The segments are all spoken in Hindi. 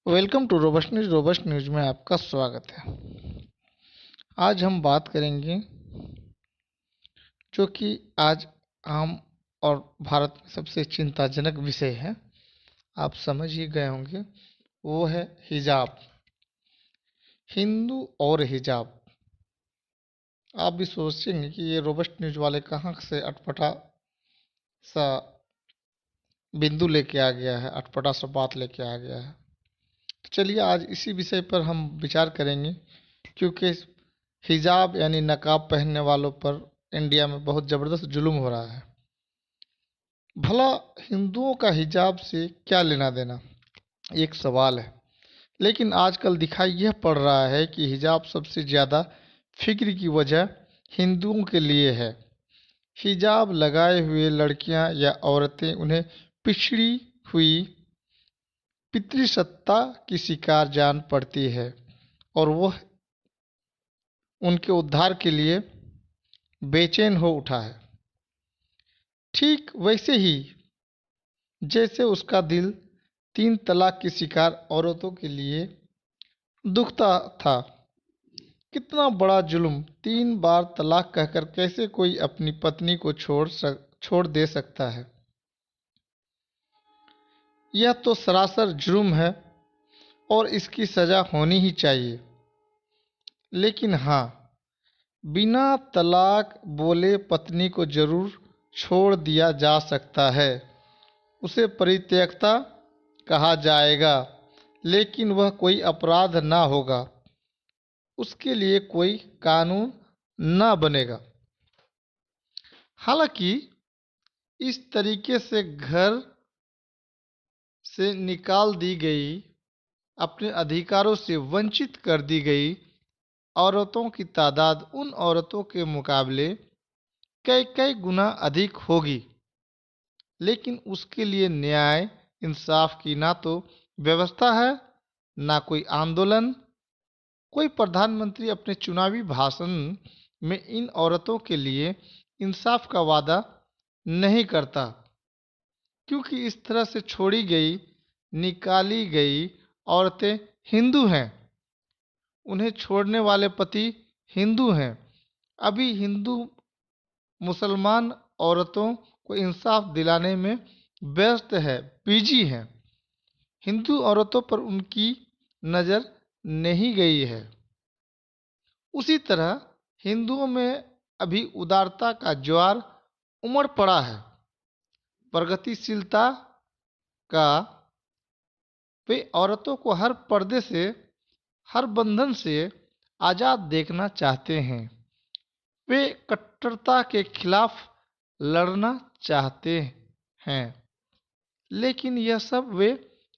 वेलकम टू रोबस्ट न्यूज में आपका स्वागत है। आज हम बात करेंगे जो कि आज आम और भारत में सबसे चिंताजनक विषय है। आप समझ ही गए होंगे, वो है हिजाब। हिंदू और हिजाब। आप भी सोचेंगे कि ये रोबस्ट न्यूज वाले कहाँ से अटपटा सा बिंदु लेके आ गया है, अटपटा सा बात लेके आ गया है। तो चलिए आज इसी विषय पर हम विचार करेंगे, क्योंकि हिजाब यानी नकाब पहनने वालों पर इंडिया में बहुत ज़बरदस्त जुल्म हो रहा है। भला हिंदुओं का हिजाब से क्या लेना देना, एक सवाल है। लेकिन आजकल दिखाई यह पड़ रहा है कि हिजाब सबसे ज़्यादा फिक्र की वजह हिंदुओं के लिए है। हिजाब लगाए हुए लड़कियां या औरतें उन्हें पिछड़ी हुई पितृसत्ता की शिकार जान पड़ती है और वह उनके उद्धार के लिए बेचैन हो उठा है। ठीक वैसे ही जैसे उसका दिल 3 तलाक की शिकार औरतों के लिए दुखता था। कितना बड़ा जुल्म, 3 बार तलाक कहकर कैसे कोई अपनी पत्नी को छोड़ दे सकता है। यह तो सरासर जुर्म है और इसकी सजा होनी ही चाहिए। लेकिन हाँ, बिना तलाक बोले पत्नी को जरूर छोड़ दिया जा सकता है। उसे परित्यक्ता कहा जाएगा, लेकिन वह कोई अपराध ना होगा। उसके लिए कोई कानून ना बनेगा। हालांकि इस तरीके से घर से निकाल दी गई, अपने अधिकारों से वंचित कर दी गई औरतों की तादाद उन औरतों के मुकाबले कई कई गुना अधिक होगी। लेकिन उसके लिए न्याय इंसाफ की ना तो व्यवस्था है, ना कोई आंदोलन। कोई प्रधानमंत्री अपने चुनावी भाषण में इन औरतों के लिए इंसाफ का वादा नहीं करता, क्योंकि इस तरह से छोड़ी गई, निकाली गई औरतें हिंदू हैं। उन्हें छोड़ने वाले पति हिंदू हैं। अभी हिंदू मुसलमान औरतों को इंसाफ दिलाने में व्यस्त है, बिजी हैं। हिंदू औरतों पर उनकी नज़र नहीं गई है। उसी तरह हिंदुओं में अभी उदारता का ज्वार उमड़ पड़ा है, प्रगतिशीलता का। वे औरतों को हर पर्दे से, हर बंधन से आज़ाद देखना चाहते हैं। वे कट्टरता के खिलाफ लड़ना चाहते हैं। लेकिन यह सब वे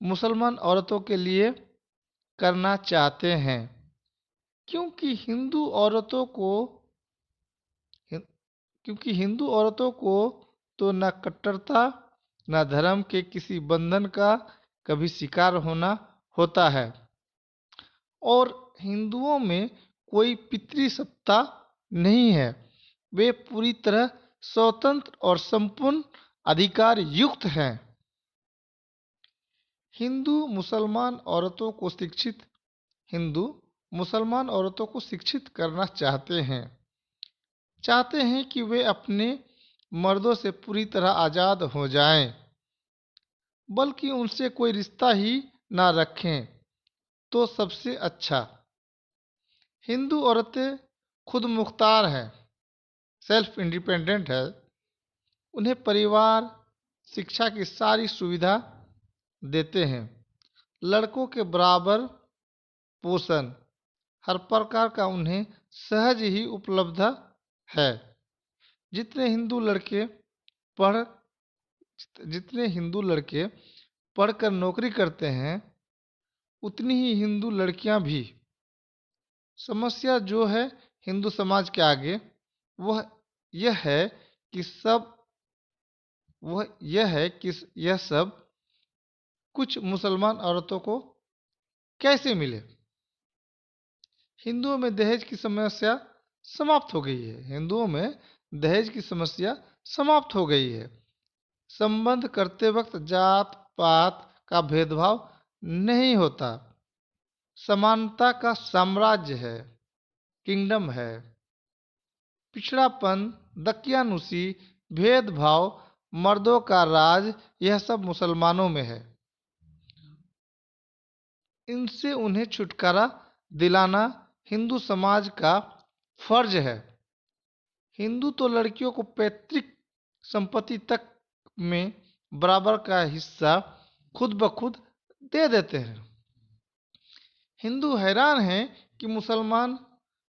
मुसलमान औरतों के लिए करना चाहते हैं, क्योंकि हिंदू औरतों को तो न कट्टरता न धर्म के किसी बंधन का कभी शिकार होना होता है। और हिंदुओं में कोई पितृसत्ता नहीं है। वे पूरी तरह स्वतंत्र और संपूर्ण अधिकार युक्त हैं। हिंदू मुसलमान औरतों को शिक्षित करना चाहते हैं कि वे अपने मर्दों से पूरी तरह आज़ाद हो जाएं, बल्कि उनसे कोई रिश्ता ही ना रखें तो सबसे अच्छा। हिंदू औरतें खुद मुख्तार हैं, सेल्फ इंडिपेंडेंट है। उन्हें परिवार, शिक्षा की सारी सुविधा देते हैं। लड़कों के बराबर पोषण, हर प्रकार का उन्हें सहज ही उपलब्ध है। जितने हिंदू लड़के पढ़ जितने हिंदू लड़के पढ़कर नौकरी करते हैं, उतनी ही हिंदू लड़कियां भी। समस्या जो है हिंदू समाज के आगे, वह यह है कि सब वह यह है कि यह सब कुछ मुसलमान औरतों को कैसे मिले। हिंदुओं में दहेज की समस्या समाप्त हो गई है। हिंदुओं में दहेज की समस्या समाप्त हो गई है। संबंध करते वक्त जात पात का भेदभाव नहीं होता। समानता का साम्राज्य है, किंगडम है। पिछड़ापन, दकियानुसी, भेदभाव, मर्दों का राज, यह सब मुसलमानों में है। इनसे उन्हें छुटकारा दिलाना हिंदू समाज का फर्ज है। हिंदू तो लड़कियों को पैतृक संपत्ति तक में बराबर का हिस्सा खुद ब खुद दे देते हैं। हिंदू हैरान हैं कि मुसलमान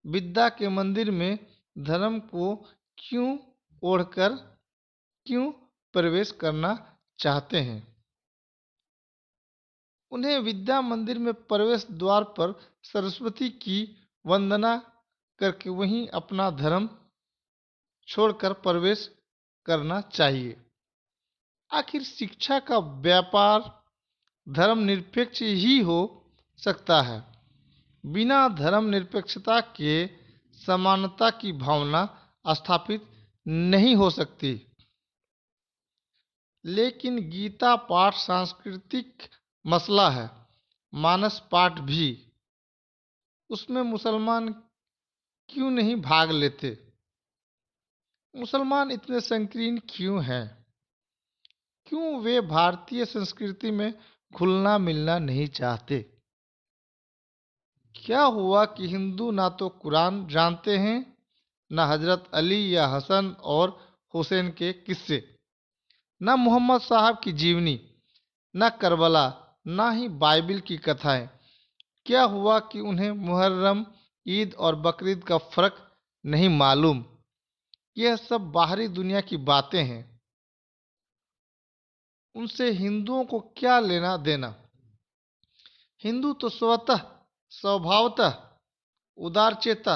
विद्या के मंदिर में धर्म को क्यों ओढ़कर क्यों प्रवेश करना चाहते हैं। उन्हें विद्या मंदिर में प्रवेश द्वार पर सरस्वती की वंदना करके वहीं अपना धर्म छोड़कर प्रवेश करना चाहिए। आखिर शिक्षा का व्यापार धर्मनिरपेक्ष ही हो सकता है। बिना धर्मनिरपेक्षता के समानता की भावना स्थापित नहीं हो सकती। लेकिन गीता पाठ सांस्कृतिक मसला है, मानस पाठ भी। उसमें मुसलमान क्यों नहीं भाग लेते? मुसलमान इतने संकीर्ण क्यों हैं? क्यों वे भारतीय संस्कृति में घुलना मिलना नहीं चाहते? क्या हुआ कि हिंदू ना तो कुरान जानते हैं, ना हजरत अली या हसन और हुसैन के किस्से, ना मोहम्मद साहब की जीवनी, ना करबला, ना ही बाइबिल की कथाएं। क्या हुआ कि उन्हें मुहर्रम, ईद और बकरीद का फर्क नहीं मालूम? यह सब बाहरी दुनिया की बातें हैं। उनसे हिंदुओं को क्या लेना देना? हिंदू तो स्वतः स्वभावतः उदारचेता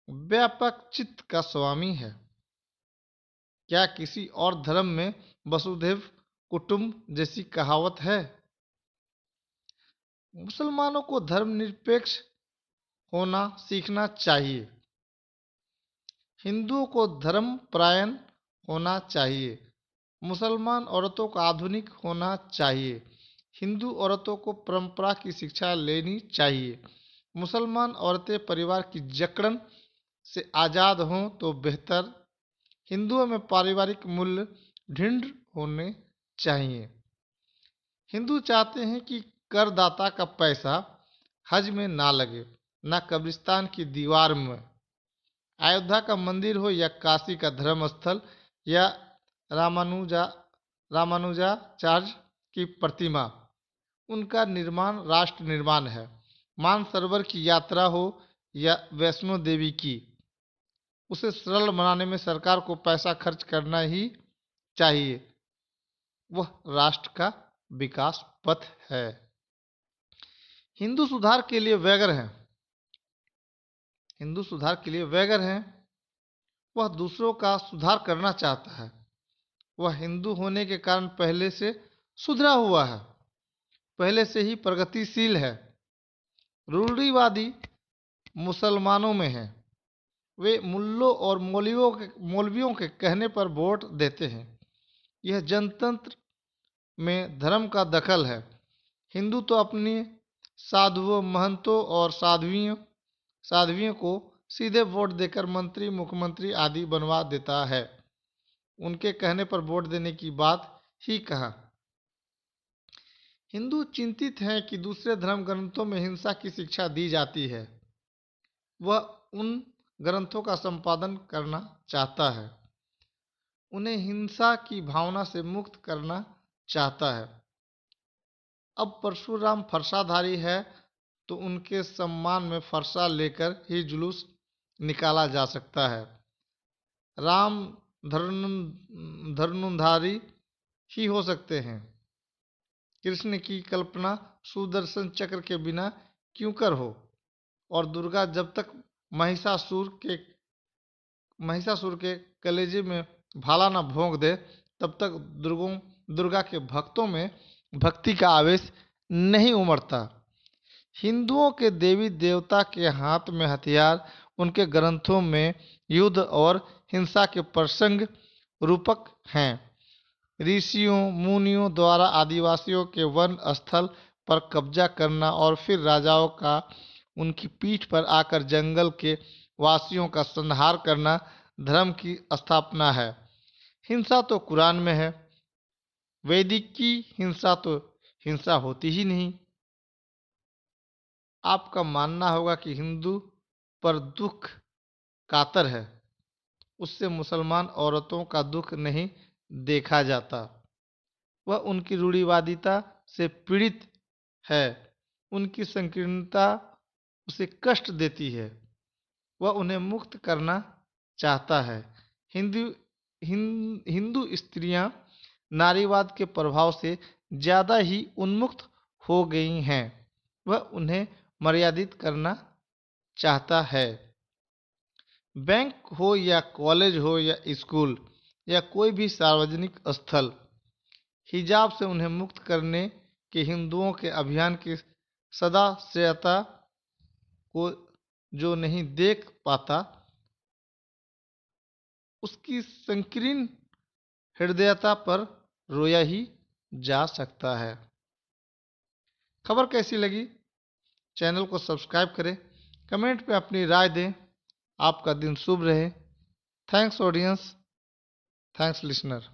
व्यापक चित्त का स्वामी है। क्या किसी और धर्म में वसुधैव कुटुंब जैसी कहावत है? मुसलमानों को धर्मनिरपेक्ष होना सीखना चाहिए। हिंदुओं को धर्मपरायण होना चाहिए। मुसलमान औरतों को आधुनिक होना चाहिए। हिंदू औरतों को परंपरा की शिक्षा लेनी चाहिए। मुसलमान औरतें परिवार की जकड़न से आज़ाद हों तो बेहतर। हिंदुओं में पारिवारिक मूल्य दृढ़ होने चाहिए। हिंदू चाहते हैं कि करदाता का पैसा हज में ना लगे, ना कब्रिस्तान की दीवार में। अयोध्या का मंदिर हो या काशी का धर्म स्थल या रामानुजा रामानुजाचार्य की प्रतिमा, उनका निर्माण राष्ट्र निर्माण है। मानसरोवर की यात्रा हो या वैष्णो देवी की, उसे सरल बनाने में सरकार को पैसा खर्च करना ही चाहिए। वह राष्ट्र का विकास पथ है। हिंदू सुधार के लिए व्यग्र हैं। हिंदू सुधार के लिए व्यग्र हैं। वह दूसरों का सुधार करना चाहता है। वह हिंदू होने के कारण पहले से सुधरा हुआ है, पहले से ही प्रगतिशील है। रूढ़िवादी मुसलमानों में है। वे मुल्लों और मौलवियों के कहने पर वोट देते हैं। यह जनतंत्र में धर्म का दखल है। हिंदू तो अपनी साधुओं, महंतों और साध्वियों को सीधे वोट देकर मंत्री, मुख्यमंत्री आदि बनवा देता है। उनके कहने पर वोट देने की बात ही कहा। हिंदू चिंतित हैं कि दूसरे धर्म ग्रंथों में हिंसा की शिक्षा दी जाती है। वह उन ग्रंथों का संपादन करना चाहता है। उन्हें हिंसा की भावना से मुक्त करना चाहता है। अब परशुराम फरसाधारी है तो उनके सम्मान में फरसा लेकर ही जुलूस निकाला जा सकता है। राम धनुर्धारी ही हो सकते हैं। कृष्ण की कल्पना सुदर्शन चक्र के बिना क्यों कर हो? और दुर्गा जब तक महिषासुर के कलेजे में भाला न भोंक दे तब तक दुर्गा के भक्तों में भक्ति का आवेश नहीं उमड़ता। हिंदुओं के देवी देवता के हाथ में हथियार उनके ग्रंथों में युद्ध और हिंसा के प्रसंग रूपक हैं। ऋषियों मुनियों द्वारा आदिवासियों के वन स्थल पर कब्जा करना और फिर राजाओं का उनकी पीठ पर आकर जंगल के वासियों का संहार करना धर्म की स्थापना है। हिंसा तो कुरान में है, वैदिक की हिंसा तो हिंसा होती ही नहीं। आपका मानना होगा कि हिंदू पर दुख कातर है, उससे मुसलमान औरतों का दुख नहीं देखा जाता। वह उनकी रूढ़िवादिता से पीड़ित है, उनकी संकीर्णता उसे कष्ट देती है, वह उन्हें मुक्त करना चाहता है। हिंदू हिंदू स्त्रियां नारीवाद के प्रभाव से ज़्यादा ही उन्मुक्त हो गई हैं, वह उन्हें मर्यादित करना चाहता है। बैंक हो या कॉलेज हो या स्कूल या कोई भी सार्वजनिक स्थल, हिजाब से उन्हें मुक्त करने के हिंदुओं के अभियान की सदास्यता को जो नहीं देख पाता, उसकी संकीर्ण हृदयता पर रोया ही जा सकता है। खबर कैसी लगी? चैनल को सब्सक्राइब करें, कमेंट में अपनी राय दें। आपका दिन शुभ रहे। Thanks audience, thanks listener.